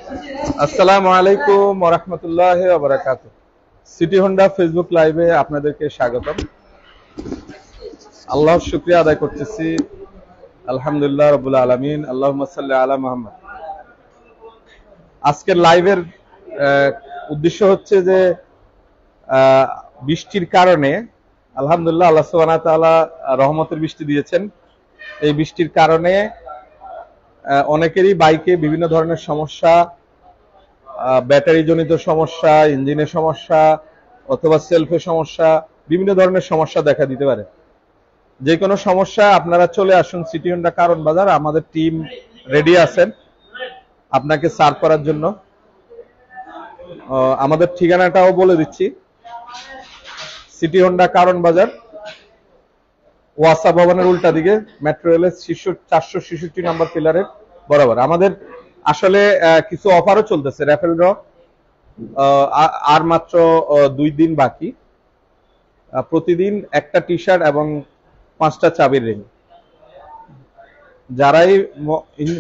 আসসালামু আলাইকুম ওয়া রাহমাতুল্লাহি ওয়া বারাকাতুহু। সিটি হোন্ডা ফেসবুক লাইভে আপনাদেরকে স্বাগতম। আল্লাহর শুকরিয়া আদায় করতেছি। আলহামদুলিল্লাহ রাব্বুল আলামিন। আল্লাহুম্মা সাল্লি আলা মুহাম্মদ। আজকের লাইভের উদ্দেশ্য হচ্ছে যে বৃষ্টির কারণে আলহামদুলিল্লাহ আল্লাহ সুবহানাহু ওয়া তাআলা রহমতের বৃষ্টি দিয়েছেন। এই বৃষ্টির কারণে অনেকেরই বাইকে বিভিন্ন ধরনের সমস্যা, ব্যাটারি জনিত সমস্যা, ইঞ্জিনের সমস্যা অথবা সেলফের সমস্যা, বিভিন্ন ধরনের সমস্যা দেখা দিতে পারে। যে কোনো সমস্যা আপনারা চলে আসুন সিটি হোন্ডা কারণ বাজার। আমাদের টিম রেডি আছেন আপনাকে সার্ভ করার জন্য। আমাদের ঠিকানাটাও বলে দিচ্ছি, সিটি হোন্ডা কারণ বাজার, ওয়াসা ভবনের উল্টা দিকে, মেট্রো রেলের 466 নম্বর পিলারের বরাবর। আমাদের আসলে কিছু অফারও চলতেছে, র্যাফেল ড্র আর মাত্র 2 দিন বাকি। প্রতিদিন একটা টি শার্ট এবং 5টা চাবির রিং। যারাই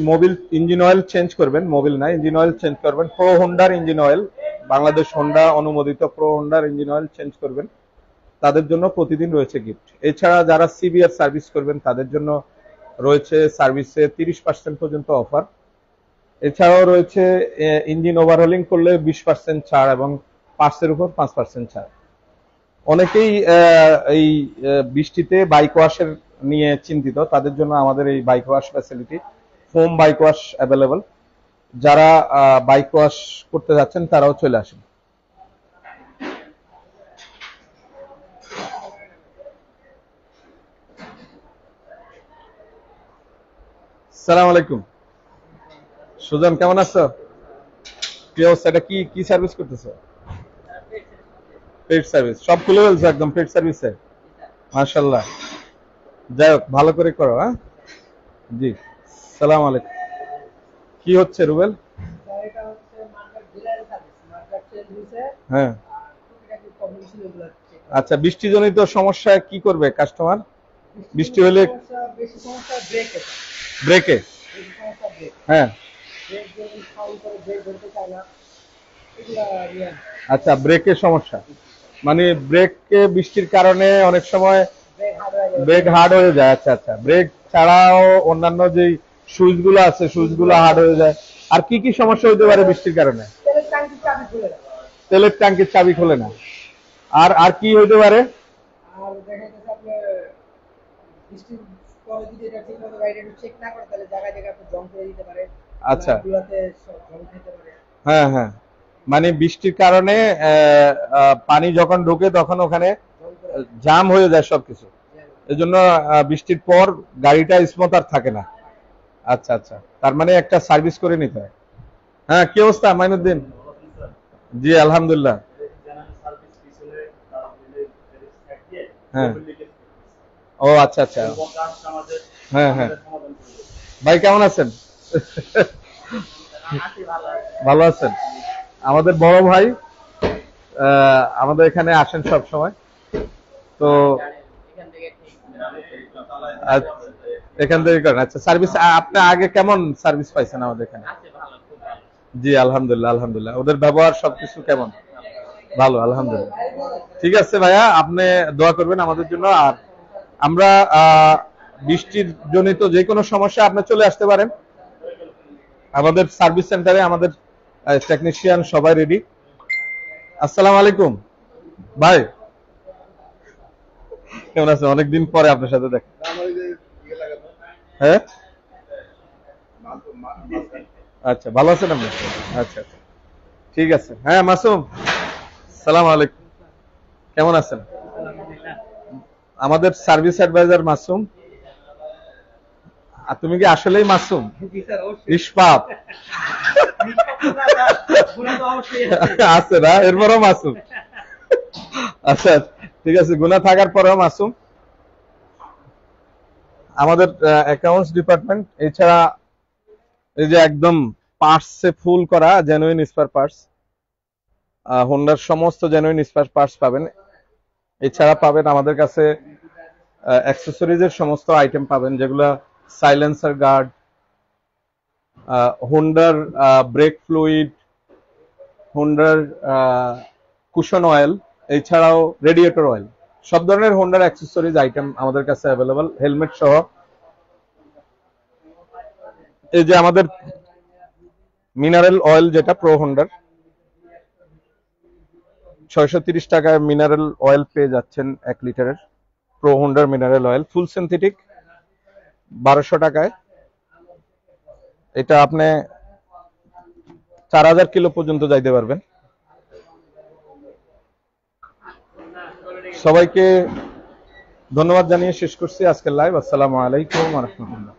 মোবিল ইঞ্জিন অয়েল চেঞ্জ করবেন, মোবিল না ইঞ্জিন অয়েল চেঞ্জ করবেন, প্রো হোন্ডার ইঞ্জিন অয়েল, বাংলাদেশ হোন্ডা অনুমোদিত প্রো হোন্ডার ইঞ্জিন অয়েল চেঞ্জ করবেন, তাদের জন্য প্রতিদিন রয়েছে গিফট। এছাড়া যারা সিবিআর সার্ভিস করবেন তাদের জন্য রয়েছে সার্ভিসে 30% পর্যন্ত অফার। এছাড়াও রয়েছে ইঞ্জিন ওভারহোলিং করলে 20% ছাড় এবং পার্টসের উপর 5% ছাড়। অনেকেই এই বৃষ্টিতে বাইক ওয়াশের নিয়ে চিন্তিত, তাদের জন্য আমাদের এই bike wash facility, foam bike wash available. যারা বাইক ওয়াশ করতে যাচ্ছেন তারাও চলে আসেন। আসসালামু আলাইকুম। সুজন, কেমন আছো? কি অবস্থা? এটা কি সার্ভিস করতেছো? পেড সার্ভিস সব খুলে ফেলছো একদম পেড সার্ভিসে? মাশাআল্লাহ, যাই হোক ভালো করে করো। হ্যাঁ জি, সালাম আলাইকুম। কি হচ্ছে রুবেল? হ্যাঁ আচ্ছা, বৃষ্টিজনিত সমস্যা কি করবে কাস্টমার? বৃষ্টি হলে ব্রেকে, হ্যাঁ আচ্ছা, ব্রেকের সমস্যা মানে ব্রেকে বৃষ্টির কারণে অনেক সময় ব্রেক হার্ড হয়ে যায়। আচ্ছা আচ্ছা, ব্রেক ছাড়াও অন্যান্য যে সুইচ গুলো আছে সুইচ গুলো হার্ড হয়ে যায়। আর কি কি সমস্যা হতে পারে বৃষ্টির কারণে? তেলের ট্যাঙ্কির চাবি খোলে না। আর আর কি হইতে পারে? আচ্ছা, হ্যাঁ হ্যাঁ, মানে বৃষ্টির কারণে পানি যখন ঢোকে তখন ওখানে জাম হয়ে যায় সবকিছু। এজন্য বৃষ্টির পর গাড়িটা স্মুথ আর থাকে না। আচ্ছা আচ্ছা, তার মানে একটা সার্ভিস করে নিতে হয়। হ্যাঁ, কি অবস্থা মাইনুদ্দিন? জি আলহামদুলিল্লাহ। হ্যাঁ, ও আচ্ছা আচ্ছা, হ্যাঁ হ্যাঁ। ভাই কেমন আছেন? ভালো আছেন? আমাদের বড় ভাই আমাদের এখানে আসেন সব সময়। তো এখান থেকে করেন। আচ্ছা, সার্ভিস আপনি আগে কেমন সার্ভিস পাইছেন আমাদের এখানে? জি আলহামদুলিল্লাহ আলহামদুলিল্লাহ। ওদের ব্যবহার সবকিছু কেমন? ভালো আলহামদুলিল্লাহ। ঠিক আছে ভাইয়া, আপনি দোয়া করবেন আমাদের জন্য। আর আমরা বৃষ্টির জনিত যে কোনো সমস্যা আপনি চলে আসতে পারেন আমাদের সার্ভিস সেন্টারে। আমাদের টেকনিশিয়ান সবাই রেডি। আসসালামু আলাইকুম ভাই, কেমন আছেন? অনেকদিন পরে আপনার সাথে দেখা। হ্যাঁ আচ্ছা, ভালো আছেন আপনি? আচ্ছা আচ্ছা, ঠিক আছে। হ্যাঁ মাসুম, সালাম আলাইকুম, কেমন আছেন? আমাদের সার্ভিস অ্যাডভাইজার মাসুম। আর তুমি কি আসলেই মাসুম? ইশফাক আছে না, এরপরও মাসুম। আচ্ছা ঠিক আছে, গুনাহ থাকার পরেও মাসুম। আমাদের অ্যাকাউন্টস ডিপার্টমেন্ট, এছাড়া এই যে একদম পার্টসে ফুল করা জেনুইন স্পেয়ার পার্টস, হোন্ডার সমস্ত জেনুইন স্পেয়ার পার্টস পাবেন। এছাড়া পাবেন আমাদের কাছে অ্যাক্সেসরিজের সমস্ত আইটেম পাবেন, যেগুলো সাইলেন্সার গার্ড, হোন্ডার ব্রেক ফ্লুইড, হোন্ডার কুশন অয়েল, এছাড়াও রেডিয়েটর অয়েল, সব ধরনের হোন্ডার অ্যাক্সেসরিজ আইটেম আমাদের কাছে অ্যাভেলেবল, হেলমেট সহ। এই যে আমাদের মিনারেল অয়েল, যেটা প্রো হোন্ডার, 630 টাকায় মিনারেল অয়েল পেয়ে যাচ্ছেন 1 লিটারের। প্রো হোন্ডার মিনারেল অয়েল ফুল সিনথেটিক 1200 টাকায়। এটা আপনি 4000 কিলো পর্যন্ত যাইতে পারবেন। সবাইকে ধন্যবাদ জানিয়ে শেষ করছি আজকের লাইভ। আসসালামু আলাইকুম ওয়া রাহমাতুল্লাহ।